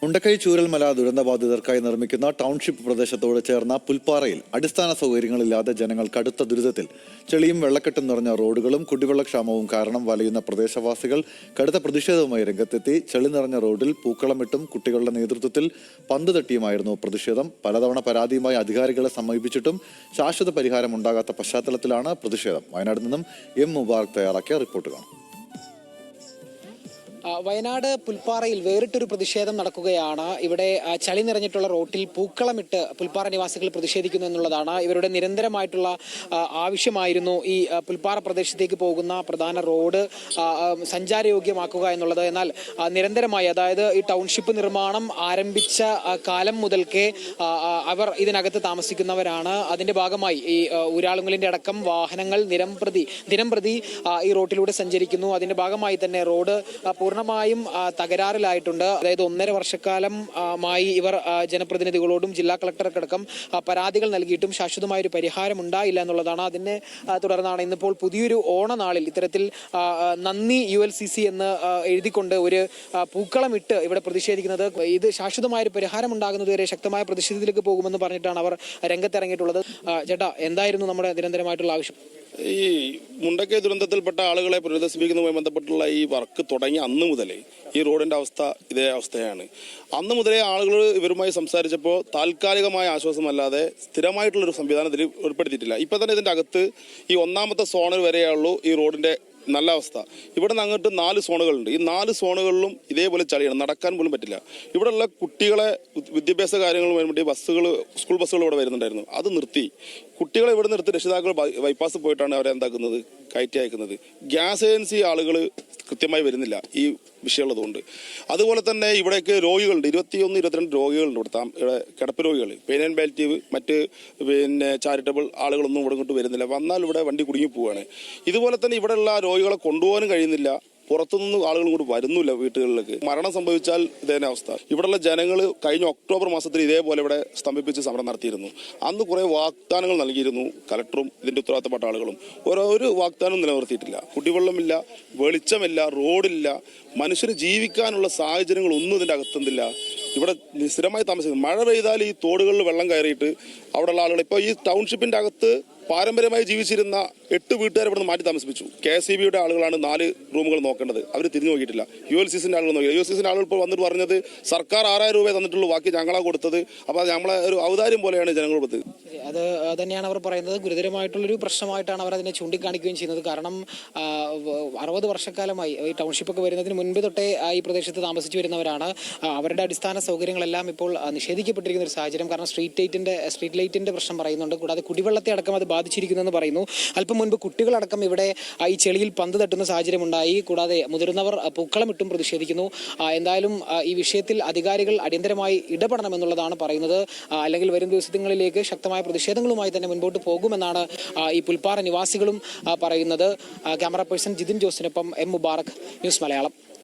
മുണ്ടക്കൈ ചൂരൽമല ദുരന്തബാധിതർക്കായി നിർമ്മിക്കുന്ന ടൗൺഷിപ്പ് പ്രദേശത്തോട് ചേർന്ന പുൽപ്പാറയിൽ അടിസ്ഥാന സൗകര്യങ്ങളില്ലാതെ ജനങ്ങൾ കടുത്ത ദുരിതത്തിൽ. ചെളിയും വെള്ളക്കെട്ടും നിറഞ്ഞ റോഡുകളും കുടിവെള്ളക്ഷാമവും കാരണം വലയുന്ന പ്രദേശവാസികൾ കടുത്ത പ്രതിഷേധവുമായി രംഗത്തെത്തി. ചെളി നിറഞ്ഞ റോഡിൽ പൂക്കളമിട്ടും കുട്ടികളുടെ നേതൃത്വത്തിൽ പന്ത് തട്ടിയുമായിരുന്നു പ്രതിഷേധം. പലതവണ പരാതിയുമായി അധികാരികളെ സമീപിച്ചിട്ടും ശാശ്വത പരിഹാരം ഉണ്ടാകാത്ത പശ്ചാത്തലത്തിലാണ് പ്രതിഷേധം. വയനാട് നിന്നും എം മുബാറക് തയ്യാറാക്കിയ റിപ്പോർട്ട് കാണാം. വയനാട് പുൽപ്പാറയിൽ വേറിട്ടൊരു പ്രതിഷേധം നടക്കുകയാണ്. ഇവിടെ ചളി നിറഞ്ഞിട്ടുള്ള റോട്ടിൽ പൂക്കളമിട്ട് പുൽപ്പാറ നിവാസികൾ പ്രതിഷേധിക്കുന്നു എന്നുള്ളതാണ് ഇവരുടെ നിരന്തരമായിട്ടുള്ള ആവശ്യമായിരുന്നു. ഈ പുൽപ്പാറ പ്രദേശത്തേക്ക് പോകുന്ന പ്രധാന റോഡ് സഞ്ചാരയോഗ്യമാക്കുക എന്നുള്ളത്. എന്നാൽ നിരന്തരമായി, അതായത് ഈ ടൗൺഷിപ്പ് നിർമ്മാണം ആരംഭിച്ച കാലം മുതൽക്കേ അവർ ഇതിനകത്ത് താമസിക്കുന്നവരാണ്. അതിന്റെ ഭാഗമായി ഈ ഊരാളുങ്കലിന്റെ അടക്കം വാഹനങ്ങൾ ദിനംപ്രതി ഈ റോട്ടിലൂടെ സഞ്ചരിക്കുന്നു. അതിന്റെ ഭാഗമായി തന്നെ റോഡ് പൂർണ്ണമായും തകരാറിലായിട്ടുണ്ട്. അതായത് 1.5 വർഷക്കാലമായി ഇവർ ജനപ്രതിനിധികളോടും ജില്ലാ കളക്ടർക്കടക്കം പരാതികൾ നൽകിയിട്ടും ശാശ്വതമായ ഒരു പരിഹാരം ഉണ്ടായില്ല എന്നുള്ളതാണ്. അതിനെ തുടർന്നാണ് ഇന്നിപ്പോൾ പുതിയൊരു ഓണനാളിൽ ഇത്തരത്തിൽ നന്ദി ULCC എന്ന് എഴുതിക്കൊണ്ട് ഒരു പൂക്കളമിട്ട് ഇവിടെ പ്രതിഷേധിക്കുന്നത്. ഇത് ശാശ്വതമായ ഒരു പരിഹാരം ഉണ്ടാകുന്നതുവരെ ശക്തമായ പ്രതിഷേധത്തിലേക്ക് പോകുമെന്ന് പറഞ്ഞിട്ടാണ് അവർ രംഗത്തിറങ്ങിയിട്ടുള്ളത്. ചേട്ടാ, എന്തായിരുന്നു നമ്മുടെ നിരന്തരമായിട്ടുള്ള ആവശ്യം? ഈ മുണ്ടക്കൈ ദുരന്തത്തിൽപ്പെട്ട ആളുകളെ പുനരധിവസിപ്പിക്കുന്നതുമായി ബന്ധപ്പെട്ടുള്ള ഈ വർക്ക് തുടങ്ങിയ അന്ന് മുതലേ ഈ റോഡിന്റെ അവസ്ഥ ഇതേ അവസ്ഥയാണ്. അന്ന് മുതലേ ആളുകൾ ഇവരുമായി സംസാരിച്ചപ്പോൾ താൽക്കാലികമായ ആശ്വാസമല്ലാതെ സ്ഥിരമായിട്ടുള്ളൊരു സംവിധാനം ഇതിൽ ഉൾപ്പെടുത്തിയിട്ടില്ല. ഇപ്പം തന്നെ ഇതിന്റെ അകത്ത് ഈ 1ാമത്തെ സോണിൽ വരെയുള്ളൂ ഈ റോഡിന്റെ നല്ല അവസ്ഥ. ഇവിടെ നിന്ന് അങ്ങോട്ട് 4 സോണുകളുണ്ട്. ഈ 4 സോണുകളിലും ഇതേപോലെ ചളിയാണ്, നടക്കാൻ പോലും പറ്റില്ല. ഇവിടെയുള്ള കുട്ടികളെ വിദ്യാഭ്യാസ കാര്യങ്ങളുമായി വേണ്ടി സ്കൂൾ ബസ്സുകൾ ഇവിടെ വരുന്നുണ്ടായിരുന്നു. അത് നിർത്തി. കുട്ടികളെ ഇവിടെ നിർത്തി രക്ഷിതാക്കൾ ബൈപ്പാസ് പോയിട്ടാണ് അവരെ എന്താക്കുന്നത്, കയറ്റി അയക്കുന്നത്. ഗ്യാസ് ഏജൻസി ആളുകൾ കൃത്യമായി വരുന്നില്ല ഈ വിഷയമുള്ളതുകൊണ്ട്. അതുപോലെ തന്നെ ഇവിടേക്ക് രോഗികളുണ്ട്, 21-22 രോഗികളുണ്ട്. ഇവിടെ കിടപ്പ് രോഗികൾ, പെയിൻ ആൻഡ് പാലിറ്റീവ്, മറ്റ് ചാരിറ്റബിൾ ആളുകളൊന്നും ഇവിടെ ഇങ്ങോട്ട് വരുന്നില്ല. വന്നാൽ ഇവിടെ വണ്ടി കുടുങ്ങി പോവുകയാണ്. ഇതുപോലെ തന്നെ ഇവിടെയുള്ള രോഗികളെ കൊണ്ടുപോകാനും കഴിയുന്നില്ല. പുറത്തുനിന്ന് ആളുകളും കൂടി വരുന്നില്ല വീട്ടുകളിലേക്ക്. മരണം സംഭവിച്ചാൽ ഇതേ അവസ്ഥ. ഇവിടെയുള്ള ജനങ്ങൾ കഴിഞ്ഞ ഒക്ടോബർ മാസത്തിൽ ഇതേപോലെ ഇവിടെ സ്തംഭിപ്പിച്ച് സമരം നടത്തിയിരുന്നു. അന്ന് കുറെ വാഗ്ദാനങ്ങൾ നൽകിയിരുന്നു കലക്ടറും ഇതിന്റെ ഉത്തരവാദിത്തപ്പെട്ട ആളുകളും. ഒരു വാഗ്ദാനവും നിലനിർത്തിയിട്ടില്ല. കുടിവെള്ളമില്ല, വെളിച്ചമില്ല, റോഡില്ല, മനുഷ്യന് ജീവിക്കാനുള്ള സാഹചര്യങ്ങൾ ഒന്നും ഇതിന്റെ അകത്തുന്നില്ല. ഇവിടെ സ്ഥിരമായി താമസിക്കുന്നു. മഴ പെയ്താൽ ഈ തോടുകളിൽ വെള്ളം കയറിയിട്ട് അവിടെയുള്ള ആളുകൾ ഇപ്പോൾ ഈ ടൗൺഷിപ്പിന്റെ അകത്ത് പാരമ്പര്യമായി ജീവിച്ചിരുന്ന 8 വീട്ടുകാരെ ഇവിടെ നിന്ന് മാറ്റി താമസിപ്പിച്ചു. KSEBയുടെ ആളുകളാണ് 4 റൂമുകൾ നോക്കേണ്ടത്. അവർ തിരിഞ്ഞു നോക്കിയിട്ടില്ല. ULCCന്റെ ആളുകൾ നോക്കി. ULCCന്റെ ആളുകൾ ഇപ്പോൾ വന്നിട്ട് പറഞ്ഞത് സർക്കാർ 6000 രൂപ തന്നിട്ടുള്ളൂ, ബാക്കി ഞങ്ങളാണ് കൊടുത്തത്. അപ്പോൾ അത് നമ്മളെ ഒരു ഔദാര്യം പോലെയാണ് ജനങ്ങൾ കൊടുത്തത്. അത് തന്നെയാണ് അവർ പറയുന്നത്. ഗുരുതരമായിട്ടുള്ളൊരു പ്രശ്നമായിട്ടാണ് അവർ അതിനെ ചൂണ്ടിക്കാണിക്കുകയും ചെയ്യുന്നത്. കാരണം 60 വർഷക്കാലമായി ഈ ടൗൺഷിപ്പൊക്കെ വരുന്നതിന് മുൻപ് തൊട്ടേ ഈ പ്രദേശത്ത് താമസിച്ചു വരുന്നവരാണ്. അവരുടെ അടിസ്ഥാന സൗകര്യങ്ങളെല്ലാം ഇപ്പോൾ നിഷേധിക്കപ്പെട്ടിരിക്കുന്ന ഒരു സാഹചര്യം. കാരണം സ്ട്രീറ്റ് ലൈറ്റിന്റെ പ്രശ്നം പറയുന്നുണ്ട്. കൂടാതെ കുടിവെള്ളത്തെ അടക്കം അത് ബാധിച്ചിരിക്കുന്നെന്ന് പറയുന്നു. അല്പം മുൻപ് കുട്ടികളടക്കം ഇവിടെ ഈ ചെളിയിൽ പന്ത് തട്ടുന്ന സാഹചര്യം ഉണ്ടായി. കൂടാതെ മുതിർന്നവർ പൂക്കളമിട്ടും പ്രതിഷേധിക്കുന്നു. എന്തായാലും ഈ വിഷയത്തിൽ അധികാരികൾ അടിയന്തരമായി ഇടപെടണമെന്നുള്ളതാണ് പറയുന്നത്. അല്ലെങ്കിൽ വരും ദിവസങ്ങളിലേക്ക് ശക്തമായ പ്രതിഷേധങ്ങളുമായി തന്നെ മുൻപോട്ട് പോകുമെന്നാണ് ഈ പുൽപ്പാറ നിവാസികളും പറയുന്നത്. ക്യാമറ പേഴ്സൺ ജിതിൻ ജോസിനൊപ്പം എം മുബാറക്, ന്യൂസ് മലയാളം.